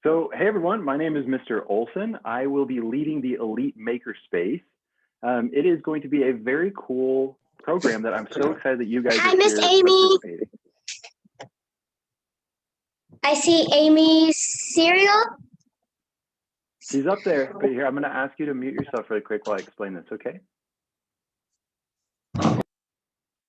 So, hey everyone, my name is Mr. Olson. I will be leading the Elite MakerSpace. It is going to be a very cool program that I'm so excited that you guys Hi, are Miss here Amy. participating. I see Amy's cereal. She's up there, but here, I'm going to ask you to mute yourself really quick while I explain this, okay?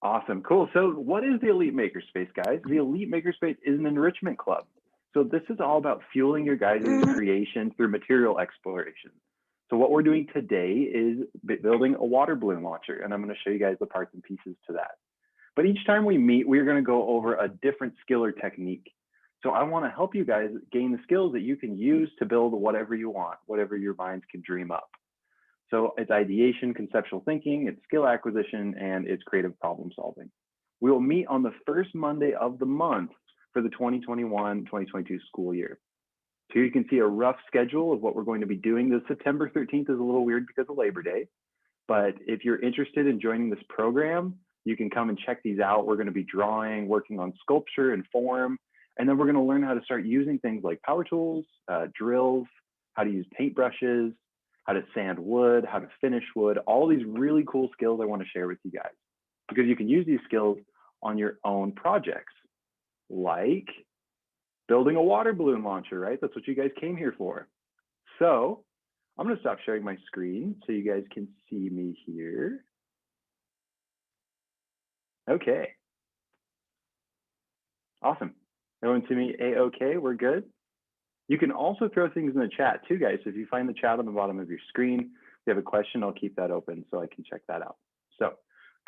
Awesome, cool. So what is the Elite MakerSpace, guys? The Elite MakerSpace is an enrichment club. So this is all about fueling your guys' creation through material exploration. So what we're doing today is building a water balloon launcher, and I'm going to show you guys the parts and pieces to that. But each time we meet, we're going to go over a different skill or technique. So I want to help you guys gain the skills that you can use to build whatever you want, whatever your minds can dream up. So it's ideation, conceptual thinking, it's skill acquisition, and it's creative problem solving. We will meet on the first Monday of the month for the 2021-2022 school year. So you can see a rough schedule of what we're going to be doing. The September 13th is a little weird because of Labor Day, but if you're interested in joining this program, you can come and check these out. We're going to be drawing, working on sculpture and form, and then we're going to learn how to start using things like power tools, drills, how to use paintbrushes, how to sand wood, how to finish wood, all these really cool skills I want to share with you guys, because you can use these skills on your own projects, like building a water balloon launcher, right? That's what you guys came here for. So I'm going to stop sharing my screen so you guys can see me here. Okay. Awesome. Everyone see me A-okay? We're good? You can also throw things in the chat too, guys. So if you find the chat on the bottom of your screen, if you have a question, I'll keep that open so I can check that out. So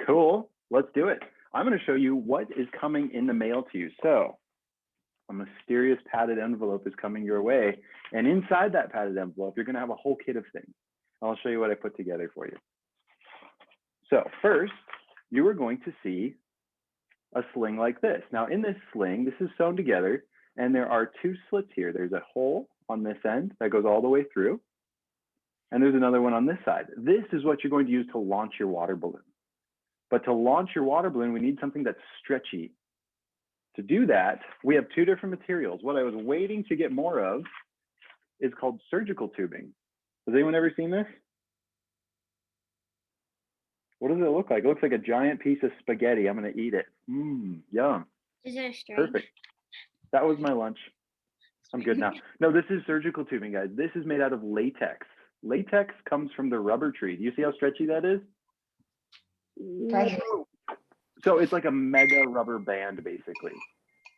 cool, let's do it. I'm going to show you what is coming in the mail to you. So a mysterious padded envelope is coming your way. And inside that padded envelope, you're going to have a whole kit of things. I'll show you what I put together for you. So first, you are going to see a sling like this. Now in this sling, this is sewn together, and there are two slits here. There's a hole on this end that goes all the way through, and there's another one on this side. This is what you're going to use to launch your water balloon. But to launch your water balloon, we need something that's stretchy. To do that, we have two different materials. What I was waiting to get more of is called surgical tubing. Has anyone ever seen this? What does it look like? It looks like a giant piece of spaghetti. I'm going to eat it. Yum. Is it strange? Perfect. That was my lunch. I'm good now. No, this is surgical tubing, guys. This is made out of latex. Latex comes from the rubber tree. Do you see how stretchy that is? Right. So it's like a mega rubber band, basically.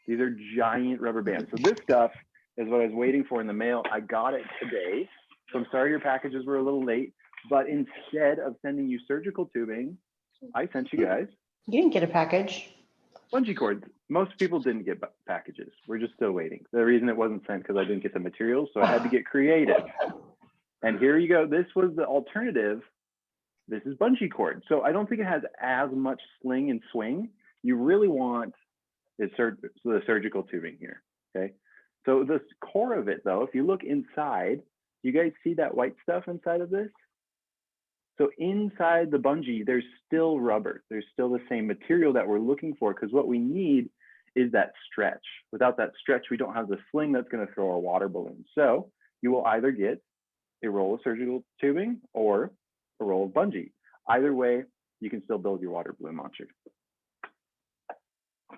These are giant rubber bands. So this stuff is what I was waiting for in the mail. I got it today. So I'm sorry your packages were a little late, but instead of sending you surgical tubing, I sent you guys. You didn't get a package. Bungee cords. Most people didn't get packages. We're just still waiting. The reason it wasn't sent because I didn't get the materials, so I had to get creative. And here you go. This was the alternative. This is bungee cord. So I don't think it has as much sling and swing. You really want is the surgical tubing here, okay? So the core of it though, if you look inside, you guys see that white stuff inside of this? So inside the bungee, there's still rubber. There's still the same material that we're looking for, because what we need is that stretch. Without that stretch, we don't have the sling that's going to throw our water balloon. So you will either get a roll of surgical tubing or a roll of bungee. Either way, you can still build your water balloon launcher.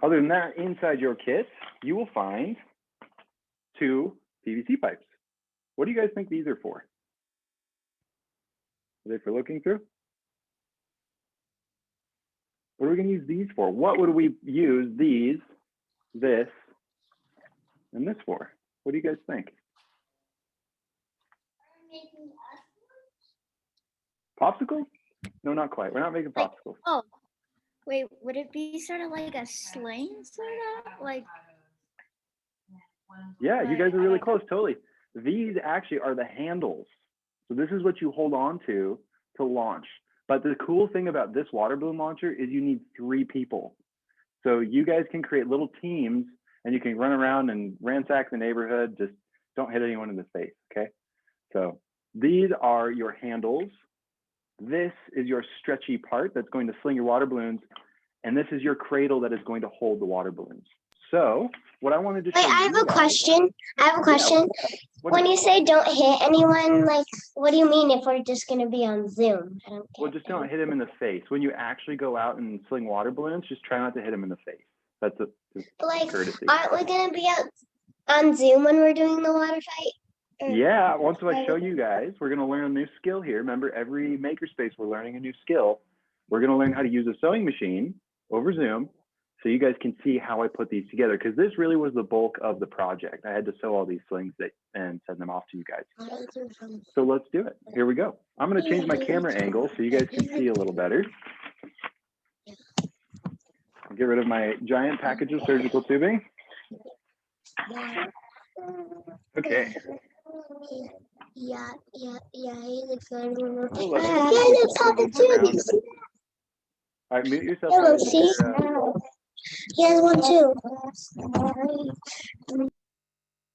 Other than that, inside your kit, you will find two PVC pipes. What do you guys think these are for? Are they for looking through? What are we going to use these for? What would we use these, this, and this for? What do you guys think? Popsicles? No, not quite. We're not making popsicles. Oh, wait, would it be sort of like a sling, sort of? Like, Yeah, you guys are really close, totally. These actually are the handles. So this is what you hold on to launch. But the cool thing about this water balloon launcher is you need 3 people. So you guys can create little teams and you can run around and ransack the neighborhood. Just don't hit anyone in the face, okay? So these are your handles. This is your stretchy part that's going to sling your water balloons. And this is your cradle that is going to hold the water balloons. So what I wanted to show Wait, I you have a guys- question. I have a question. what When is- you say don't hit anyone, like, what do you mean if we're just going to be on Zoom? I don't Well, get just don't hit him in the face. When you actually go out and sling water balloons, just try not to hit him in the face. That's just Like, courtesy. aren't we going to be out on Zoom when we're doing the water fight? Or- Yeah, once I show you guys, we're going to learn a new skill here. Remember, every makerspace, we're learning a new skill. We're going to learn how to use a sewing machine over Zoom so you guys can see how I put these together, because this really was the bulk of the project. I had to sew all these slings and send them off to you guys. So let's do it. Here we go. I'm going to change my camera angle so you guys can see a little better. Get rid of my giant package of surgical tubing. Okay. Yeah, he's a good one. Oh, let's Yeah, switch it's Papa things around. too. All right, mute yourself. Hello, guys, if see? you're, He has one too.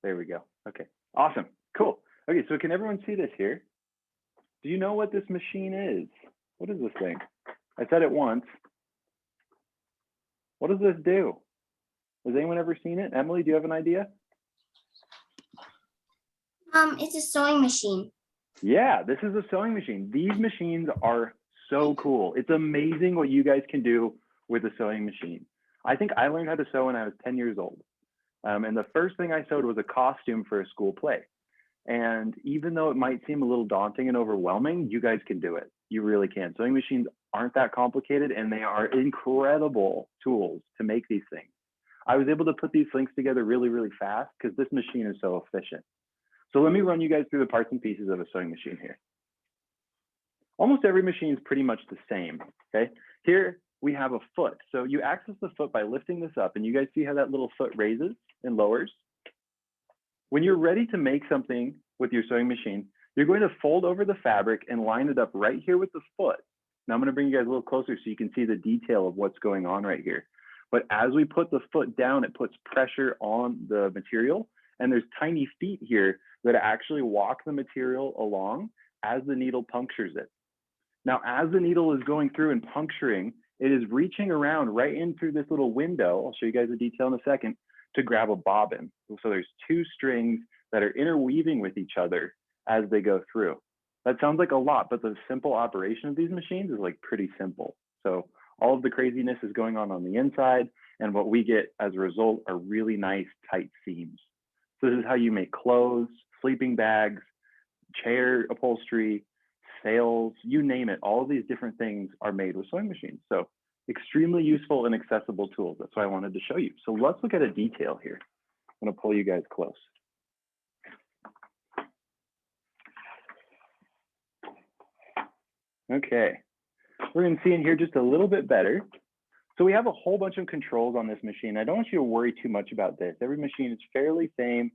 there we go. Okay, awesome, cool. Okay, so can everyone see this here? Do you know what this machine is? What is this thing? I said it once. What does this do? Has anyone ever seen it? Emily, do you have an idea? It's a sewing machine. Yeah, this is a sewing machine. These machines are so cool. It's amazing what you guys can do with a sewing machine. I think I learned how to sew when I was 10 years old. And the first thing I sewed was a costume for a school play. And even though it might seem a little daunting and overwhelming, you guys can do it. You really can. Sewing machines aren't that complicated, and they are incredible tools to make these things. I was able to put these links together really, really fast because this machine is so efficient. So let me run you guys through the parts and pieces of a sewing machine here. Almost every machine is pretty much the same, okay? Here we have a foot. So you access the foot by lifting this up, and you guys see how that little foot raises and lowers? When you're ready to make something with your sewing machine, you're going to fold over the fabric and line it up right here with the foot. Now I'm going to bring you guys a little closer so you can see the detail of what's going on right here. But as we put the foot down, it puts pressure on the material, and there's tiny feet here that actually walk the material along as the needle punctures it. Now, as the needle is going through and puncturing, it is reaching around right in through this little window. I'll show you guys the detail in a second, to grab a bobbin. So there's two strings that are interweaving with each other as they go through. That sounds like a lot, but the simple operation of these machines is like pretty simple. So all of the craziness is going on the inside, and what we get as a result are really nice tight seams. So this is how you make clothes, sleeping bags, chair upholstery, sails, you name it. All of these different things are made with sewing machines. So extremely useful and accessible tools. That's why I wanted to show you. So let's look at a detail here. I'm going to pull you guys close. Okay, we're going to see in here just a little bit better. So we have a whole bunch of controls on this machine. I don't want you to worry too much about this. Every machine is fairly same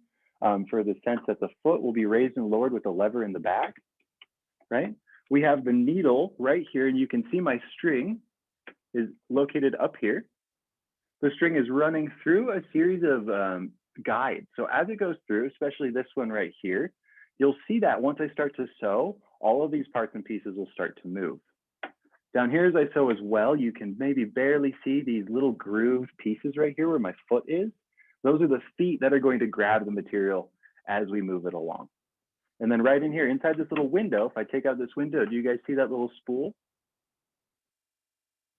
for the sense that the foot will be raised and lowered with a lever in the back, right? We have the needle right here, and you can see my string is located up here. The string is running through a series of guides. So as it goes through, especially this one right here, you'll see that once I start to sew, all of these parts and pieces will start to move. Down here as I sew as well, you can maybe barely see these little grooved pieces right here where my foot is. Those are the feet that are going to grab the material as we move it along. And then right in here, inside this little window, if I take out this window, do you guys see that little spool?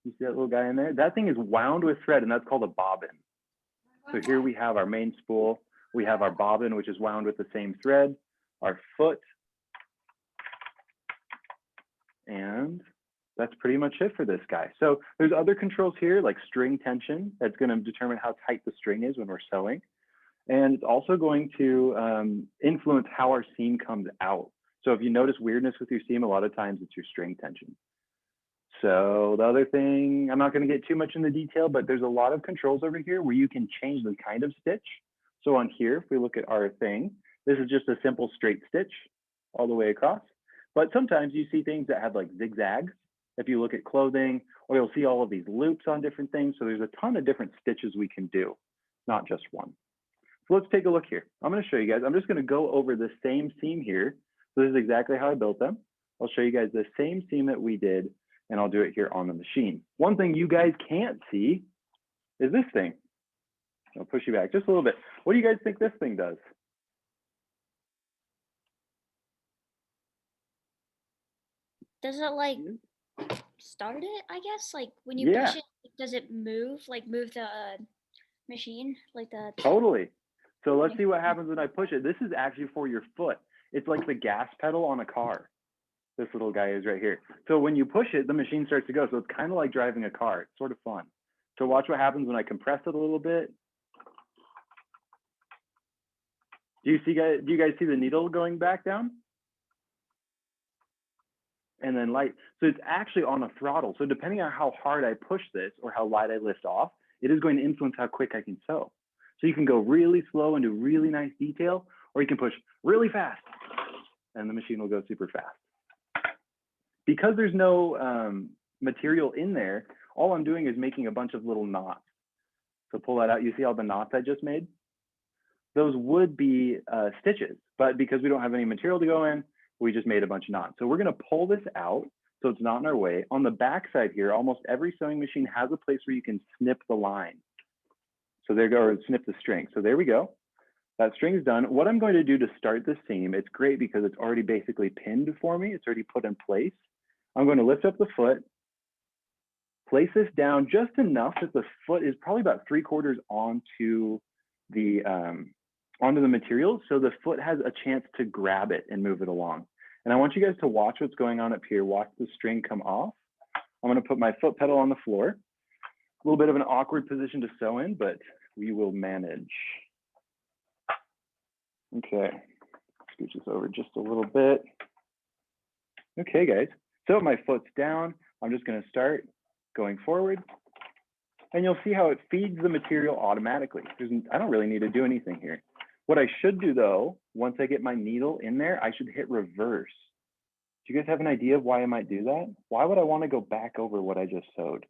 You see that little guy in there? That thing is wound with thread, and that's called a bobbin. So here we have our main spool. We have our bobbin, which is wound with the same thread, our foot, and that's pretty much it for this guy. So there's other controls here, like string tension. That's going to determine how tight the string is when we're sewing. And it's also going to influence how our seam comes out. So if you notice weirdness with your seam, a lot of times it's your string tension. So the other thing, I'm not going to get too much in the detail, but there's a lot of controls over here where you can change the kind of stitch. So on here, if we look at our thing, this is just a simple straight stitch all the way across. But sometimes you see things that have like zigzags. If you look at clothing, or you'll see all of these loops on different things. So there's a ton of different stitches we can do, not just one. So let's take a look here. I'm going to show you guys. I'm just going to go over the same seam here. So this is exactly how I built them. I'll show you guys the same seam that we did, and I'll do it here on the machine. One thing you guys can't see is this thing. I'll push you back just a little bit. What do you guys think this thing does? Does it like start it, I guess? Like when you push it, does it move? Like move the machine? Like the Totally. So let's see what happens when I push it. This is actually for your foot. It's like the gas pedal on a car. This little guy is right here. So when you push it, the machine starts to go. So it's kind of like driving a car. It's sort of fun. So watch what happens when I compress it a little bit. Do you guys see the needle going back down? And then light. So it's actually on a throttle. So depending on how hard I push this or how light I lift off, it is going to influence how quick I can sew. So you can go really slow and do really nice detail, or you can push really fast and the machine will go super fast. Because there's no material in there, all I'm doing is making a bunch of little knots. So pull that out. You see all the knots I just made? Those would be stitches, but because we don't have any material to go in, we just made a bunch of knots. So we're gonna pull this out so it's not in our way. On the back side here, almost every sewing machine has a place where you can snip the line. So there go, or snip the string. So there we go. That string is done. What I'm going to do to start the seam, it's great because it's already basically pinned for me. It's already put in place. I'm going to lift up the foot, place this down just enough that the foot is probably about 3/4 onto the material, so the foot has a chance to grab it and move it along. And I want you guys to watch what's going on up here. Watch the string come off. I'm going to put my foot pedal on the floor. A little bit of an awkward position to sew in, but we will manage. Okay, scooch this over just a little bit. Okay, guys. So my foot's down. I'm just going to start going forward. And you'll see how it feeds the material automatically. I don't really need to do anything here. What I should do though, once I get my needle in there, I should hit reverse. Do you guys have an idea of why I might do that? Why would I want to go back over what I just sewed?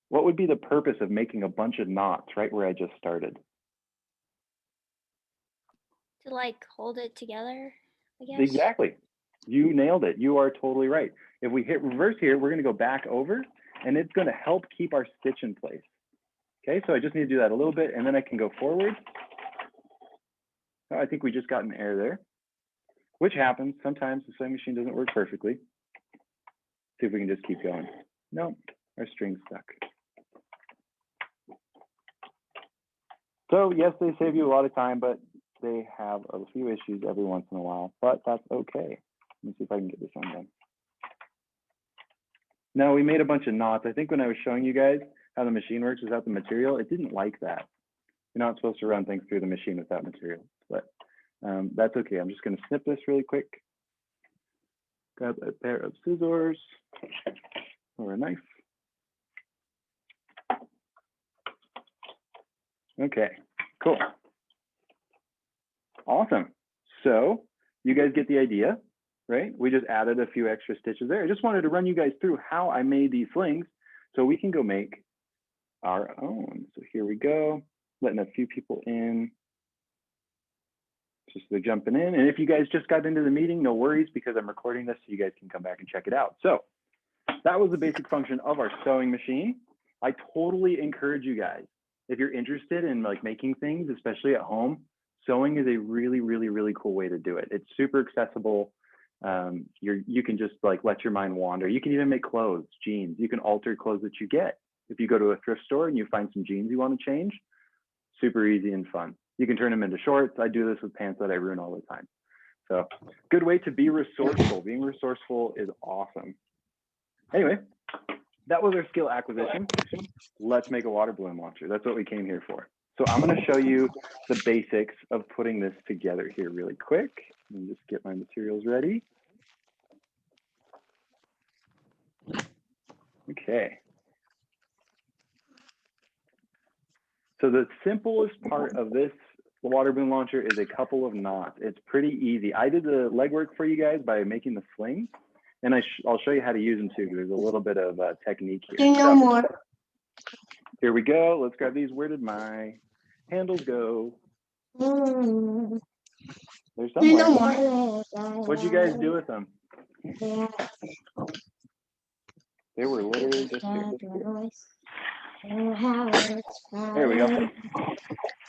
What would be the purpose of making a bunch of knots right where I just started? to like hold it together, I guess. Exactly. You nailed it. You are totally right. If we hit reverse here, we're going to go back over and it's going to help keep our stitch in place. Okay, so I just need to do that a little bit and then I can go forward. Oh, I think we just got an error there, which happens. Sometimes the sewing machine doesn't work perfectly. See if we can just keep going. No, our string's stuck. So yes, they save you a lot of time, but they have a few issues every once in a while, but that's okay. Let me see if I can get this undone. Now we made a bunch of knots. I think when I was showing you guys how the machine works without the material, it didn't like that. You're not supposed to run things through the machine without material, but that's okay. I'm just going to snip this really quick. Grab a pair of scissors or a knife. Okay, cool. Awesome. So you guys get the idea, right? We just added a few extra stitches there. I just wanted to run you guys through how I made these slings so we can go make our own. So here we go, letting a few people in. Just they're jumping in. And if you guys just got into the meeting, no worries because I'm recording this so you guys can come back and check it out. So that was the basic function of our sewing machine. I totally encourage you guys, if you're interested in like making things, especially at home, sewing is a really, really, really cool way to do it. It's super accessible. You can just like let your mind wander. You can even make clothes, jeans. You can alter clothes that you get. If you go to a thrift store and you find some jeans you want to change, super easy and fun. You can turn them into shorts. I do this with pants that I ruin all the time. So good way to be resourceful. Being resourceful is awesome. Anyway, that was our skill acquisition. Let's make a water balloon launcher. That's what we came here for. So I'm going to show you the basics of putting this together here really quick. Let me just get my materials ready. Okay. So the simplest part of this water balloon launcher is a couple of knots. It's pretty easy. I did the legwork for you guys by making the sling, and I'll show you how to use them too. There's a little bit of technique here. Do no more. Here we go. Let's grab these. Where did my handles go? Mm. They're Do somewhere. no more. What'd you guys do with them? Yeah. They were literally just here. There we go.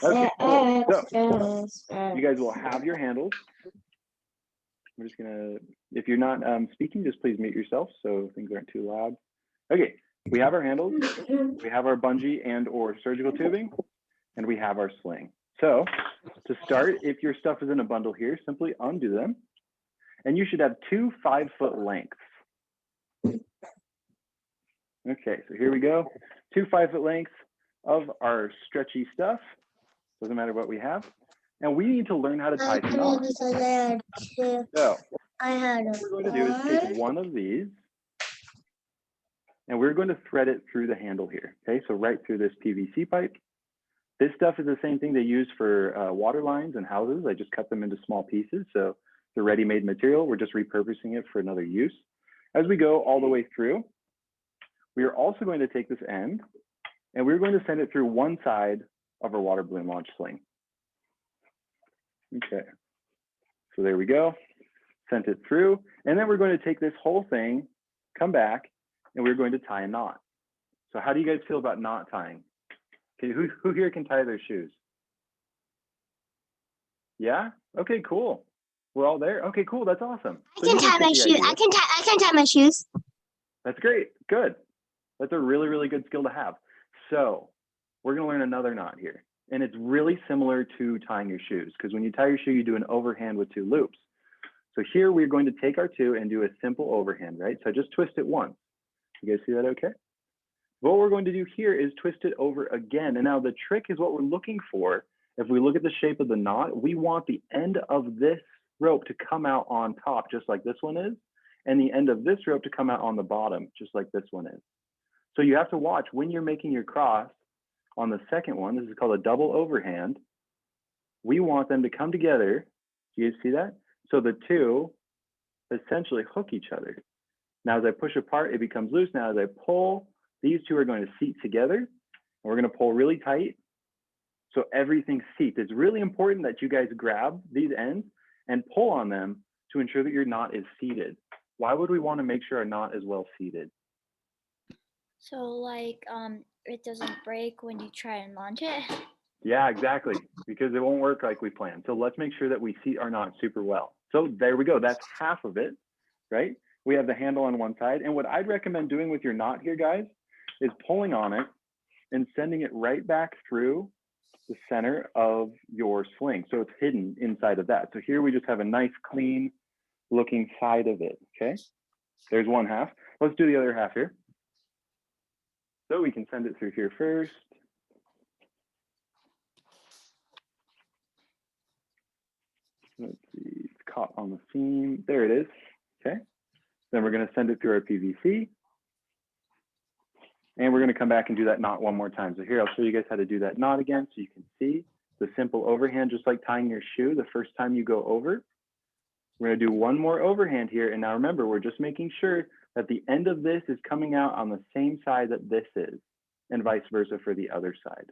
Okay, cool. So you guys will have your handles. I'm just gonna, if you're not speaking, just please mute yourself so things aren't too loud. Okay, we have our handles, we have our bungee and or surgical tubing, and we have our sling. So to start, if your stuff is in a bundle here, simply undo them. And you should have 2 5-foot lengths. Okay, so here we go. 2 5-foot lengths of our stretchy stuff. Doesn't matter what we have. And we need to learn how to tie some knots. So what we're going to do is take one of these and we're going to thread it through the handle here. Okay, so right through this PVC pipe. This stuff is the same thing they use for water lines and houses. I just cut them into small pieces. So the ready-made material, we're just repurposing it for another use. As we go all the way through, we are also going to take this end and we're going to send it through one side of our water balloon launch sling. Okay, so there we go, sent it through. And then we're going to take this whole thing, come back, and we're going to tie a knot. So how do you guys feel about knot tying? Okay, who here can tie their shoes? Yeah, okay, cool. We're all there. Okay, cool, that's awesome. I can tie my shoes. I can tie my shoes. That's great, good. That's a really, really good skill to have. So we're gonna learn another knot here. And it's really similar to tying your shoes, because when you tie your shoe, you do an overhand with 2 loops. So here we're going to take our 2 and do a simple overhand, right? So just twist it once. You guys see that okay? What we're going to do here is twist it over again. And now the trick is what we're looking for. If we look at the shape of the knot, we want the end of this rope to come out on top, just like this one is, and the end of this rope to come out on the bottom, just like this one is. So you have to watch when you're making your cross on the second one. This is called a double overhand. We want them to come together. Do you guys see that? So the 2 essentially hook each other. Now, as I push apart, it becomes loose. Now, as I pull, these 2 are going to seat together. And we're going to pull really tight so everything seats. It's really important that you guys grab these ends and pull on them to ensure that your knot is seated. Why would we want to make sure our knot is well seated? So like it doesn't break when you try and launch it. Yeah, exactly, because it won't work like we planned. So let's make sure that we seat our knot super well. So there we go, that's half of it, right? We have the handle on one side. And what I'd recommend doing with your knot here, guys, is pulling on it and sending it right back through the center of your sling. So it's hidden inside of that. So here we just have a nice clean looking side of it, okay? There's one half. Let's do the other half here. So we can send it through here first. Let's see, it's caught on the seam. There it is, okay? Then we're gonna send it through our PVC. And we're gonna come back and do that knot one more time. So here, I'll show you guys how to do that knot again so you can see the simple overhand, just like tying your shoe the first time you go over. We're gonna do one more overhand here. And now remember, we're just making sure that the end of this is coming out on the same side that this is, and vice versa for the other side.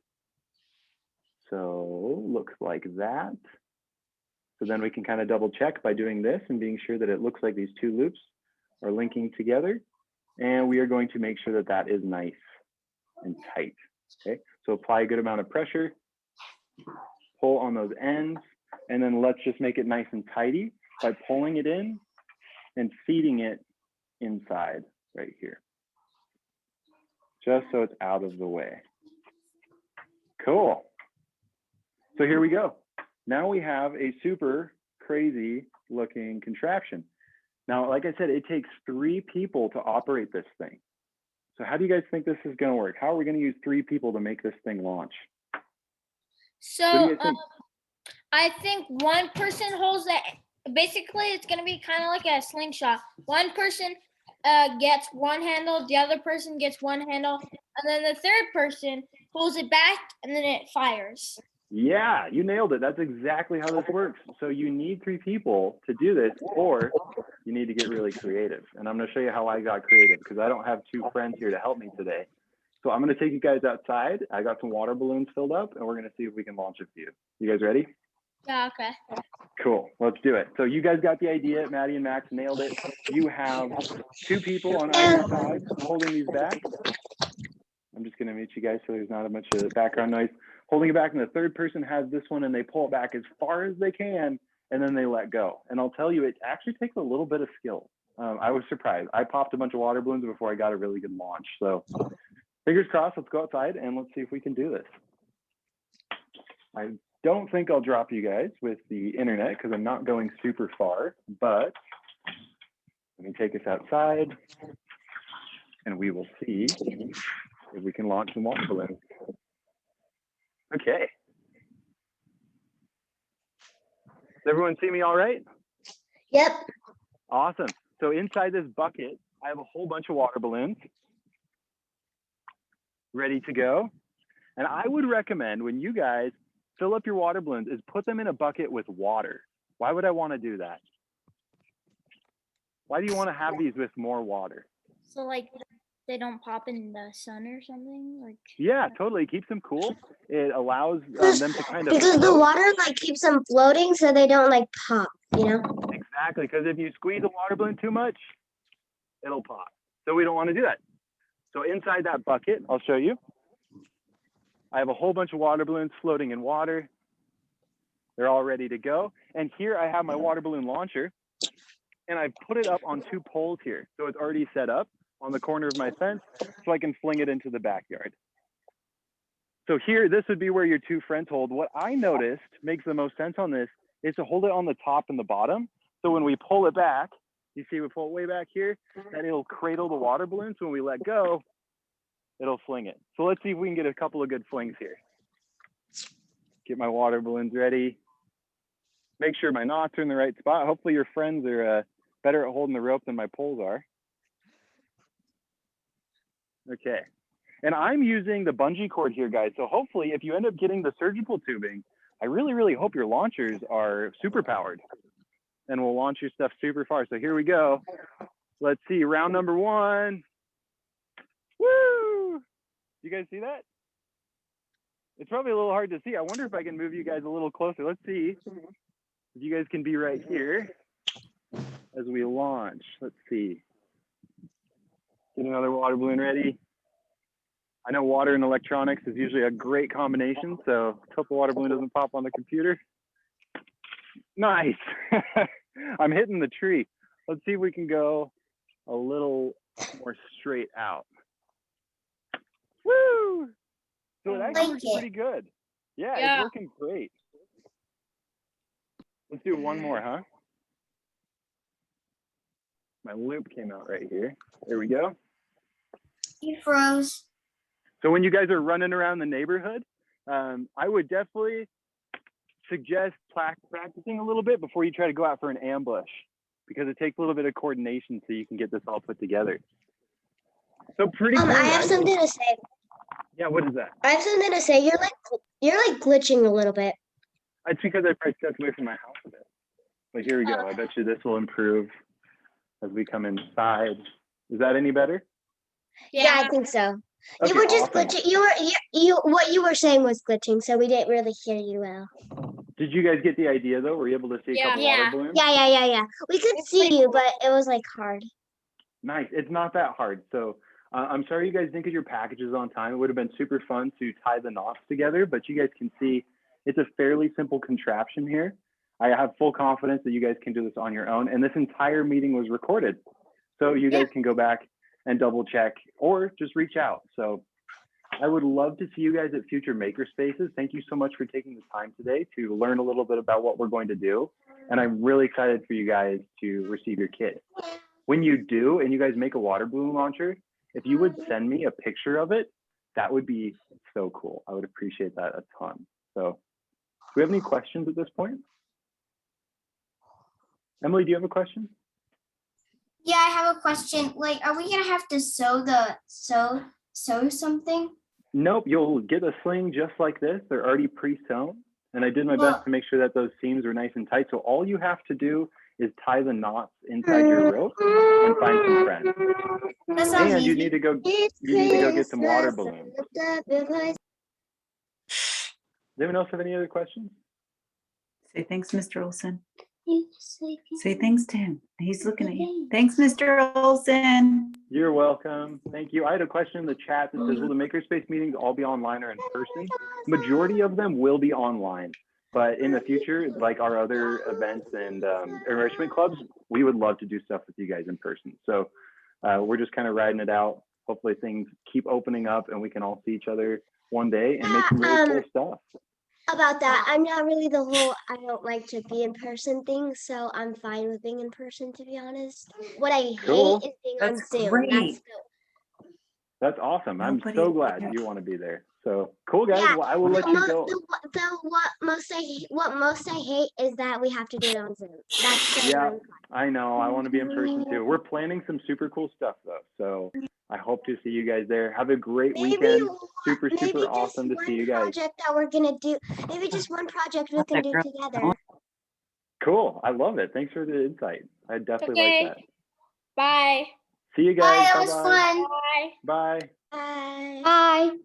So looks like that. So then we can kind of double check by doing this and being sure that it looks like these 2 loops are linking together. And we are going to make sure that that is nice and tight, okay? So apply a good amount of pressure, pull on those ends, and then let's just make it nice and tidy by pulling it in and feeding it inside right here, just so it's out of the way. Cool. So here we go. Now we have a super crazy looking contraption. Now, like I said, it takes 3 people to operate this thing. So how do you guys think this is going to work? How are we going to use 3 people to make this thing launch? So I think one person holds that. Basically, it's going to be kind of like a slingshot. One person gets one handle, the other person gets one handle, and then the third person pulls it back, and then it fires. Yeah, you nailed it. That's exactly how this works. So you need 3 people to do this, or you need to get really creative. And I'm going to show you how I got creative, because I don't have 2 friends here to help me today. So I'm going to take you guys outside. I got some water balloons filled up, and we're going to see if we can launch a few. You guys ready? Yeah, okay. Cool, let's do it. So you guys got the idea. Maddie and Max nailed it. You have 2 people on either side holding these back. I'm just gonna mute you guys so there's not a bunch of background noise. Holding it back, and the third person has this one and they pull it back as far as they can, and then they let go. And I'll tell you, it actually takes a little bit of skill. I was surprised. I popped a bunch of water balloons before I got a really good launch. So fingers crossed, let's go outside and let's see if we can do this. I don't think I'll drop you guys with the internet because I'm not going super far, but let me take us outside and we will see if we can launch some water balloons. Okay. Does everyone see me all right? Yep. Awesome. So inside this bucket, I have a whole bunch of water balloons ready to go. And I would recommend when you guys fill up your water balloons is put them in a bucket with water. Why would I want to do that? Why do you want to have these with more water? So like they don't pop in the sun or something? Like Yeah, totally. It keeps them cool. It allows them to kind of Because the float. water like keeps them floating so they don't like pop, you know? Exactly, because if you squeeze a water balloon too much, it'll pop. So we don't want to do that. So inside that bucket, I'll show you. I have a whole bunch of water balloons floating in water. They're all ready to go. And here I have my water balloon launcher, and I've put it up on 2 poles here. So it's already set up on the corner of my fence so I can fling it into the backyard. So here, this would be where your 2 friends hold. What I noticed makes the most sense on this is to hold it on the top and the bottom. So when we pull it back, you see we pull it way back here, that it'll cradle the water balloon. So when we let go, it'll fling it. So let's see if we can get a couple of good flings here. Get my water balloons ready. Make sure my knots are in the right spot. Hopefully your friends are better at holding the rope than my poles are. Okay. And I'm using the bungee cord here, guys. So hopefully if you end up getting the surgical tubing, I really, really hope your launchers are super powered and will launch your stuff super far. So here we go. Let's see, round number 1. Woo! You guys see that? It's probably a little hard to see. I wonder if I can move you guys a little closer. Let's see if you guys can be right here as we launch. Let's see. Get another water balloon ready. I know water and electronics is usually a great combination, so I hope the water balloon doesn't pop on the computer. Nice. I'm hitting the tree. Let's see if we can go a little more straight out. Woo! So it actually works pretty good. Yeah, it's working great. Let's do one more, huh? My loop came out right here. There we go. You froze. So when you guys are running around the neighborhood, I would definitely suggest practicing a little bit before you try to go out for an ambush, because it takes a little bit of coordination so you can get this all put together. So pretty cool. I have something to say. Yeah, what is that? I have something to say. You're like glitching a little bit. It's because I probably stepped away from my house a bit. But here we go. I bet you this will improve as we come inside. Is that any better? Yeah, I think so. Okay, You were just awesome. glitching. What you were saying was glitching, so we didn't really hear you well. Did you guys get the idea though? Were you able to see a couple water balloons? Yeah. We could see you, but it was like hard. Nice. It's not that hard. So I'm sorry you guys didn't get your packages on time. It would have been super fun to tie the knots together, but you guys can see it's a fairly simple contraption here. I have full confidence that you guys can do this on your own. And this entire meeting was recorded. So you guys can go back and double check or just reach out. So I would love to see you guys at future MakerSpaces. Thank you so much for taking the time today to learn a little bit about what we're going to do. And I'm really excited for you guys to receive your kit. When you do, and you guys make a water balloon launcher, if you would send me a picture of it, that would be so cool. I would appreciate that a ton. So do we have any questions at this point? Emily, do you have a question? Yeah, I have a question. Like, are we gonna have to sew something? Nope, you'll get a sling just like this. They're already pre-sewn. And I did my best to make sure that those seams are nice and tight. So all you have to do is tie the knots inside your rope and find some friends. That sounds And easy. you need to go get some water balloons. Does anyone else have any other questions? Say thanks, Mr. Olson. You say Say thanks to him. He's looking at you. Thanks, Mr. Olson. You're welcome. Thank you. I had a question in the chat that says, will the Makerspace meetings all be online or in person? Majority of them will be online, but in the future, like our other events and enrichment clubs, we would love to do stuff with you guys in person. So we're just kind of riding it out. Hopefully things keep opening up and we can all see each other one day and make some really cool stuff. about that. I'm not really the whole I don't like to be in person thing, so I'm fine with being in person, to be honest. What I Cool. hate is being That's on Zoom. great. That's awesome. I'm Nobody so glad there. you want to be there. So cool, guys. Yeah, Well, I will let you go. what most I hate is that we have to do it on Zoom. That's the Yeah, one. I know. I want to be in person too. We're planning some super cool stuff though. So I hope to see you guys there. Have a great weekend. Super Maybe awesome to just see you one guys. project that we're gonna do. Maybe just one project we can do together. Cool. I love it. Thanks for the insight. I definitely Okay. like that. Bye. See you Bye, guys. that was Bye-bye. fun. Bye. Bye. Bye. Bye.